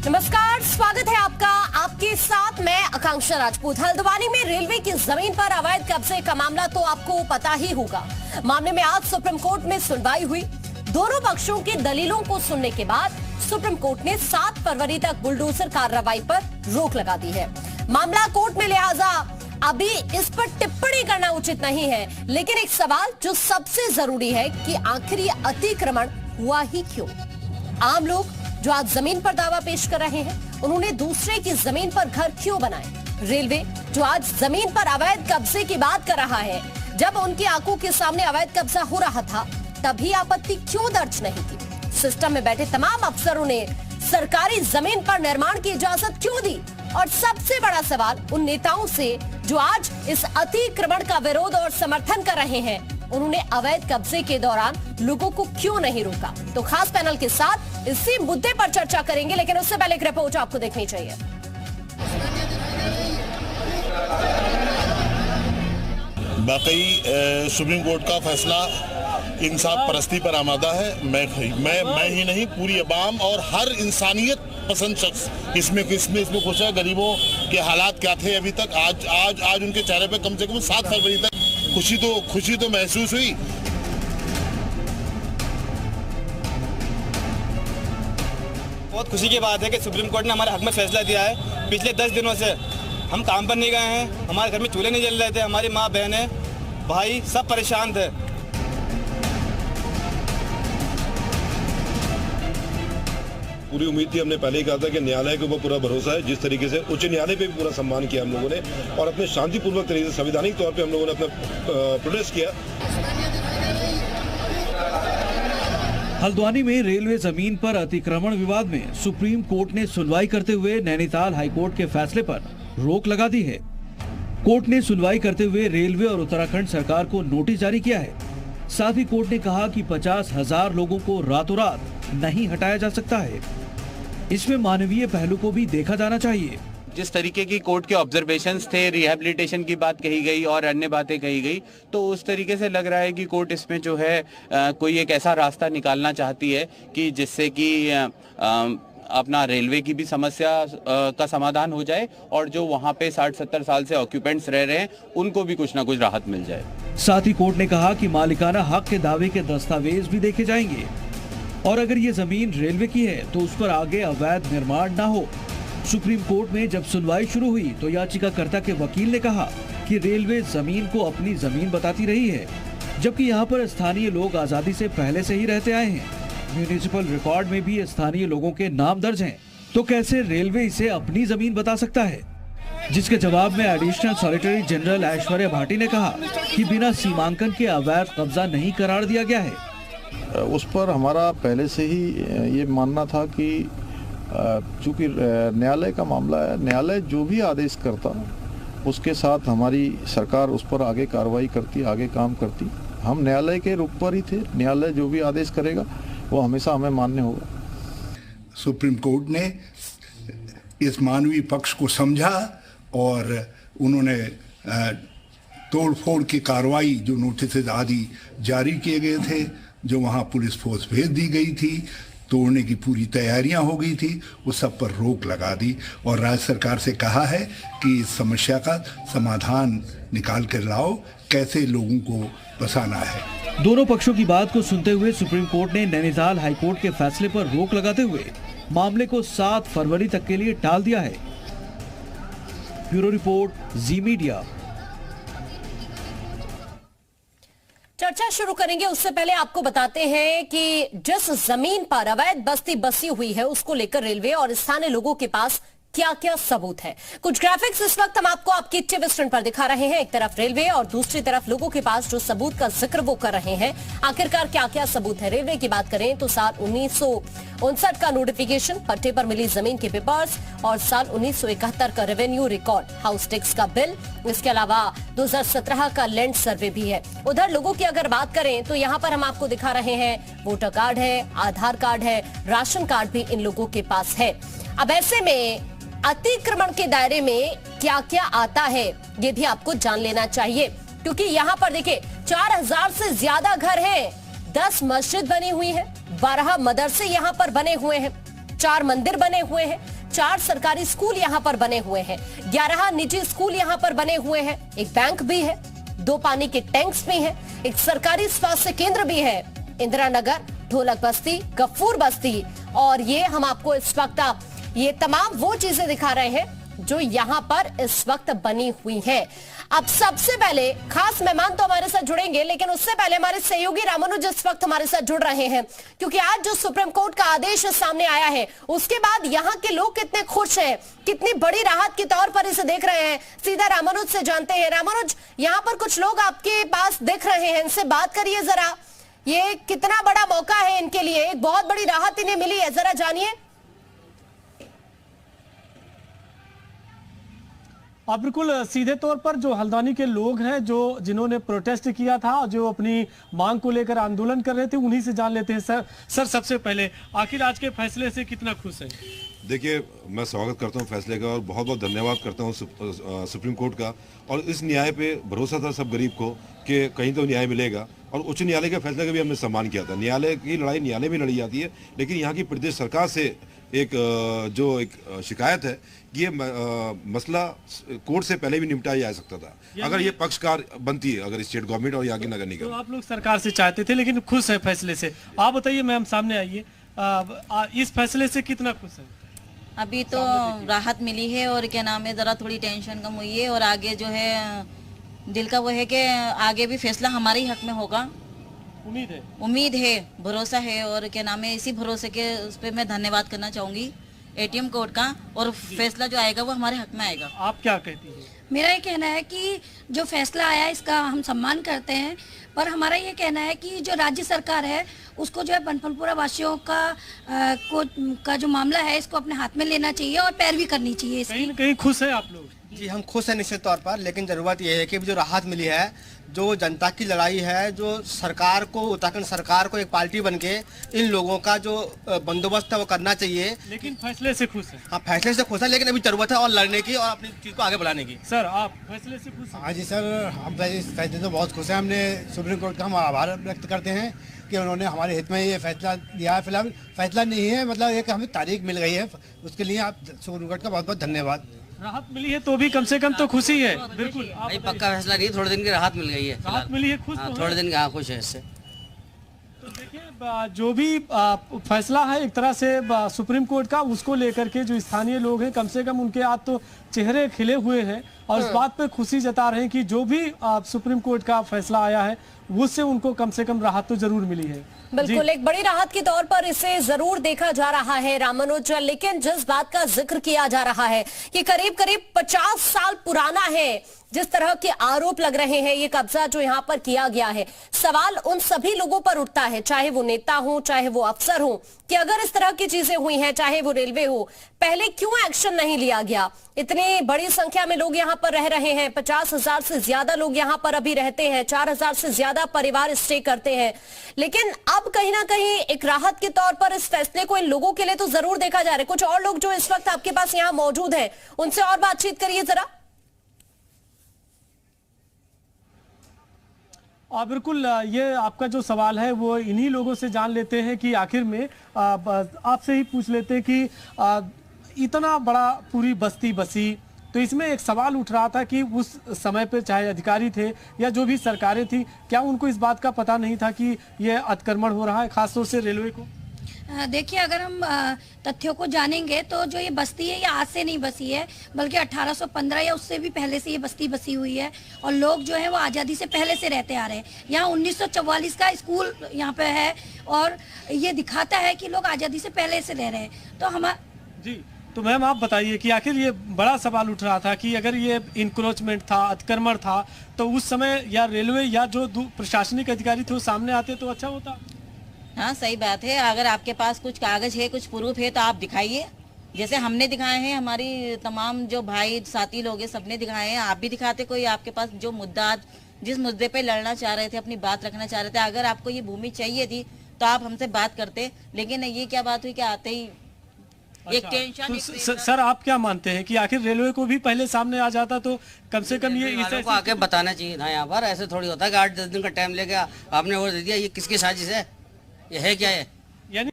नमस्कार, स्वागत है आपका। आपके साथ मैं आकांक्षा राजपूत। हल्द्वानी में रेलवे की जमीन पर अवैध कब्जे का मामला तो आपको पता ही होगा। मामले में आज सुप्रीम कोर्ट में सुनवाई हुई। दोनों पक्षों की दलीलों को सुनने के बाद सुप्रीम कोर्ट ने 7 फरवरी तक बुलडोजर कार्रवाई पर रोक लगा दी है। मामला कोर्ट में, लिहाजा अभी इस पर टिप्पणी करना उचित नहीं है। लेकिन एक सवाल जो सबसे जरूरी है कि आखिर ये अतिक्रमण हुआ ही क्यों? आम लोग जो आज जमीन पर दावा पेश कर रहे हैं, उन्होंने दूसरे की जमीन पर घर क्यों बनाए? रेलवे जो आज जमीन पर अवैध कब्जे की बात कर रहा है, जब उनकी आंखों के सामने अवैध कब्जा हो रहा था तभी आपत्ति क्यों दर्ज नहीं की? सिस्टम में बैठे तमाम अफसरों ने सरकारी जमीन पर निर्माण की इजाजत क्यों दी? और सबसे बड़ा सवाल उन नेताओं से जो आज इस अतिक्रमण का विरोध और समर्थन कर रहे हैं, उन्होंने अवैध कब्जे के दौरान लोगों को क्यों नहीं रोका? तो खास पैनल के साथ इसी मुद्दे पर चर्चा करेंगे, लेकिन उससे पहले एक रिपोर्ट आपको देखनी चाहिए। वाकई सुप्रीम कोर्ट का फैसला इंसाफ परस्ती पर आमादा है। मैं ही नहीं, पूरी अवाम और हर इंसानियत पसंद शख्स इसमें खुश है। गरीबों के हालात क्या थे अभी तक, आज उनके चेहरे पे कम से कम 7 फरवरी तक खुशी तो महसूस हुई। बहुत खुशी की बात है कि सुप्रीम कोर्ट ने हमारे हक में फैसला दिया है। पिछले 10 दिनों से हम काम पर नहीं गए हैं, हमारे घर में चूल्हे नहीं जल रहे थे, हमारी माँ बहनें भाई सब परेशान थे। पूरी उम्मीद थी, हमने पहले ही कहा था कि न्यायालय के ऊपर पूरा भरोसा है। जिस तरीके से उच्च न्यायालय पे भी पूरा सम्मान किया हम लोगों ने और अपने शांतिपूर्वक तरीके से संवैधानिक तौर पे हम लोगों ने अपना प्रोटेस्ट किया। हल्द्वानी में रेलवे जमीन पर अतिक्रमण विवाद में सुप्रीम कोर्ट ने सुनवाई करते हुए नैनीताल हाईकोर्ट के फैसले पर रोक लगा दी है। कोर्ट ने सुनवाई करते हुए रेलवे और उत्तराखंड सरकार को नोटिस जारी किया है। साथ ही कोर्ट ने कहा कि 50,000 लोगों को रातों रात नहीं हटाया जा सकता है। इसमें मानवीय पहलू को भी देखा जाना चाहिए। जिस तरीके की कोर्ट के ऑब्जर्वेशंस थे, रिहैबिलिटेशन की बात कही गई और अन्य बातें कही गई, तो उस तरीके से लग रहा है कि कोर्ट इसमें जो है कोई एक ऐसा रास्ता निकालना चाहती है कि जिससे कि अपना रेलवे की भी समस्या का समाधान हो जाए और जो वहां पे 60-70 साल से ऑक्यूपेंट्स रह रहे हैं उनको भी कुछ ना कुछ राहत मिल जाए। साथ ही कोर्ट ने कहा कि मालिकाना हक के दावे के दस्तावेज भी देखे जाएंगे और अगर ये जमीन रेलवे की है तो उस पर आगे अवैध निर्माण न हो। सुप्रीम कोर्ट में जब सुनवाई शुरू हुई तो याचिकाकर्ता के वकील ने कहा कि रेलवे जमीन को अपनी जमीन बताती रही है, जबकि यहाँ पर स्थानीय लोग आजादी से पहले से ही रहते आए हैं। म्यूनिसिपल रिकॉर्ड में भी स्थानीय लोगों के नाम दर्ज हैं, तो कैसे रेलवे इसे अपनी जमीन बता सकता है? जिसके जवाब में additional solicitor general Aishwarya Bhati ने कहा कि बिना सीमांकन के अवैध कब्जा नहीं करार दिया गया है। उस पर हमारा पहले से ही ये मानना था कि चूंकि न्यायालय का मामला है, न्यायालय जो भी आदेश करता उसके साथ हमारी सरकार उस पर आगे कार्रवाई करती, आगे काम करती। हम न्यायालय के रुख पर ही थे। न्यायालय जो भी आदेश करेगा वो हमेशा हमें मान्य होगा। सुप्रीम कोर्ट ने इस मानवीय पक्ष को समझा और उन्होंने तोड़फोड़ की कार्रवाई, जो नोटिस आदि जारी किए गए थे, जो वहाँ पुलिस फोर्स भेज दी गई थी, तोड़ने की पूरी तैयारियां हो गई थी, उस सब पर रोक लगा दी और राज्य सरकार से कहा है कि इस समस्या का समाधान निकाल कर लाओ, कैसे लोगों को बसाना है। दोनों पक्षों की बात को सुनते हुए सुप्रीम कोर्ट ने नैनीताल हाईकोर्ट के फैसले पर रोक लगाते हुए मामले को 7 फरवरी तक के लिए टाल दिया है। ब्यूरो रिपोर्ट, जी मीडिया। चर्चा शुरू करेंगे उससे पहले आपको बताते हैं कि जिस जमीन पर अवैध बस्ती बसी हुई है उसको लेकर रेलवे और स्थानीय लोगों के पास क्या क्या सबूत है। कुछ ग्राफिक्स इस वक्त हम आपको आपकी टीवी स्क्रीन पर दिखा रहे हैं। एक तरफ रेलवे और दूसरी तरफ लोगों के पास जो सबूत का जिक्र वो कर रहे हैं। आखिरकार क्या क्या सबूत है? रेलवे की बात करें तो साल 1959 का नोटिफिकेशन, पट्टे पर मिली जमीन के पेपर्स और साल 1971 का रेवेन्यू रिकॉर्ड, हाउस टैक्स का बिल, इसके अलावा 2017 का लैंड सर्वे भी है। उधर लोगों की अगर बात करें तो यहाँ पर हम आपको दिखा रहे हैं वोटर कार्ड है, आधार कार्ड है, राशन कार्ड भी इन लोगों के पास है। अब ऐसे में अतिक्रमण के दायरे में क्या क्या आता है ये भी आपको जान लेना चाहिए, क्योंकि यहाँ पर देखिए 4000 से ज्यादा घर हैं, 10 मस्जिद बनी हुई है, 12 मदरसे यहाँ पर बने हुए हैं। 4 मंदिर बने हुए हैं, 4 सरकारी स्कूल यहाँ पर बने हुए हैं, 11 निजी स्कूल यहाँ पर बने हुए हैं, एक बैंक भी है, 2 पानी के टैंक्स भी हैं, एक सरकारी स्वास्थ्य केंद्र भी है, इंदिरा नगर, ढोलक बस्ती, गफूर बस्ती। और ये हम आपको इस वक्त ये तमाम वो चीजें दिखा रहे हैं जो यहाँ पर इस वक्त बनी हुई हैं। अब सबसे पहले खास मेहमान तो हमारे साथ जुड़ेंगे, लेकिन उससे पहले हमारे सहयोगी रामानुज इस वक्त हमारे साथ जुड़ रहे हैं, क्योंकि आज जो सुप्रीम कोर्ट का आदेश सामने आया है उसके बाद यहाँ के लोग कितने खुश हैं, कितनी बड़ी राहत के तौर पर इसे देख रहे हैं, सीधा रामानुज से जानते हैं। रामानुज, यहाँ पर कुछ लोग आपके पास दिख रहे हैं, इनसे बात करिए जरा। ये कितना बड़ा मौका है इनके लिए, एक बहुत बड़ी राहत इन्हें मिली है, जरा जानिए। आप बिल्कुल सीधे तौर पर जो हल्द्वानी के लोग हैं, जो जिन्होंने प्रोटेस्ट किया था, जो अपनी मांग को लेकर आंदोलन कर रहे थे, उन्हीं से जान लेते हैं। सर सबसे पहले आखिर आज के फैसले से कितना खुश है? देखिए, मैं स्वागत करता हूं फैसले का और बहुत बहुत धन्यवाद करता हूं सुप्रीम कोर्ट का। और इस न्याय पे भरोसा था सब गरीब को कि कहीं तो न्याय मिलेगा, और उच्च न्यायालय के फैसले का भी हमने सम्मान किया था। न्यायालय की लड़ाई न्यायालय में लड़ी जाती है, लेकिन यहाँ की प्रदेश सरकार से एक शिकायत है कि ये मसला कोर्ट से पहले भी निपटाया जा सकता था अगर ये पक्षकार बनती है, अगर स्टेट गवर्नमेंट और यहाँ की नगर निगम। तो आप लोग सरकार से चाहते थे, लेकिन खुश है फैसले से। आप बताइए मैम, सामने आइए, इस फैसले से कितना खुश है? अभी तो राहत मिली है और क्या नाम है, जरा थोड़ी टेंशन कम हुई है, और आगे जो है दिल का वो है कि आगे भी फैसला हमारे ही हक में होगा। उम्मीद है, भरोसा है, और क्या नाम है, इसी भरोसे के उस पर मैं धन्यवाद करना चाहूंगी एटीएम कोर्ट का, और फैसला जो आएगा वो हमारे हक में आएगा। आप क्या कहती हैं? मेरा ये कहना है कि जो फैसला आया इसका हम सम्मान करते हैं, पर हमारा ये कहना है कि जो राज्य सरकार है उसको जो है बनफलपुरा वासियों का जो मामला है इसको अपने हाथ में लेना चाहिए और पैरवी करनी चाहिए। कहीं न कहीं खुश है आप लोग? जी, हम खुश हैं निश्चित तौर पर, लेकिन ज़रूरत यह है कि जो राहत मिली है, जो जनता की लड़ाई है, जो सरकार को, उत्तराखंड सरकार को एक पार्टी बनके इन लोगों का जो बंदोबस्त है वो करना चाहिए। लेकिन फैसले से खुश है? हाँ, फैसले से खुश है, लेकिन अभी जरूरत है और लड़ने की और अपनी चीज़ को आगे बढ़ाने की। सर, आप फैसले से खुश हैं? हाँ जी सर, हम इस फैसले से बहुत खुश हैं। हमने सुप्रीम कोर्ट का हम आभार व्यक्त करते हैं कि उन्होंने हमारे हित में ये फैसला दिया है। फिलहाल फैसला नहीं है, मतलब एक हमें तारीख मिल गई है, उसके लिए आप सुप्रीम कोर्ट का बहुत बहुत धन्यवाद। राहत मिली है तो भी कम से कम तो खुशी है। बिल्कुल, भाई पक्का फैसला नहीं, थोड़े दिन की राहत मिल गई है। राहत मिली है, खुश तो थोड़े दिन की, हाँ खुश है इससे। तो देखिए, जो भी फैसला है एक तरह से सुप्रीम कोर्ट का, उसको लेकर के जो स्थानीय लोग हैं, कम से कम उनके आज तो चेहरे खिले हुए हैं और इस बात पे खुशी जता रहे हैं कि जो भी सुप्रीम कोर्ट का फैसला आया है उससे उनको कम से कम राहत तो जरूर मिली है। बिल्कुल, एक बड़ी राहत के तौर पर इसे जरूर देखा जा रहा है रामानुज। लेकिन जिस बात का जिक्र किया जा रहा है कि करीब करीब 50 साल पुराना है, जिस तरह के आरोप लग रहे हैं, ये कब्जा जो यहाँ पर किया गया है, सवाल उन सभी लोगों पर उठता है, चाहे वो नेता हो, चाहे वो अफसर हो, कि अगर इस तरह की चीजें हुई हैं, चाहे वो रेलवे हो, पहले क्यों एक्शन नहीं लिया गया? इतनी बड़ी संख्या में लोग यहाँ पर रह रहे हैं, 50,000 से ज्यादा लोग यहाँ पर अभी रहते हैं, 4,000 से ज्यादा परिवार स्टे करते हैं। लेकिन अब कहीं ना कहीं एक राहत के तौर पर इस फैसले को इन लोगों के लिए तो जरूर देखा जा रहा है। कुछ और लोग जो इस वक्त आपके पास यहाँ मौजूद हैं, उनसे और बातचीत करिए जरा। बिल्कुल, ये आपका जो सवाल है वो इन्हीं लोगों से जान लेते हैं कि आखिर में आपसे ही पूछ लेते हैं कि इतना बड़ा पूरी बस्ती बसी, तो इसमें एक सवाल उठ रहा था कि उस समय पे चाहे अधिकारी थे या जो भी सरकारें थी, क्या उनको इस बात का पता नहीं था कि ये अतिक्रमण हो रहा है, खासतौर से रेलवे को? देखिए, अगर हम तथ्यों को जानेंगे तो जो ये बस्ती है ये आज से नहीं बसी है, बल्कि 1815 या उससे भी पहले से ये बस्ती बसी हुई है, और लोग जो है वो आज़ादी से पहले से रहते आ रहे हैं। यहाँ 1944 का स्कूल यहाँ पे है और ये दिखाता है कि लोग आज़ादी से पहले से रह रहे हैं। तो हम जी, तो मैम आप बताइए कि आखिर ये बड़ा सवाल उठ रहा था कि अगर ये इंक्रोचमेंट था, अतिक्रमण था, तो उस समय या रेलवे या जो प्रशासनिक अधिकारी थे वो सामने आते तो अच्छा होता। हाँ, सही बात है। अगर आपके पास कुछ कागज है, कुछ प्रूफ है तो आप दिखाइए, जैसे हमने दिखाए हैं, हमारी तमाम जो भाई साथी लोग हैं सबने दिखाए हैं। आप भी दिखाते कोई आपके पास जो मुद्दा, जिस मुद्दे पे लड़ना चाह रहे थे, अपनी बात रखना चाह रहे थे, अगर आपको ये भूमि चाहिए थी तो आप हमसे बात करते। लेकिन ये क्या बात हुई कि आते ही एक टेंशन। तो सर, आप क्या मानते हैं कि आखिर रेलवे को भी पहले सामने आ जाता तो कम से कम ये इसे को आके बताना चाहिए था। यहाँ पर ऐसे थोड़ी होता है कि 8-10 दिन का टाइम लेके आपने वो दे दिया, ये किसकी साजिश है, ये है क्या है?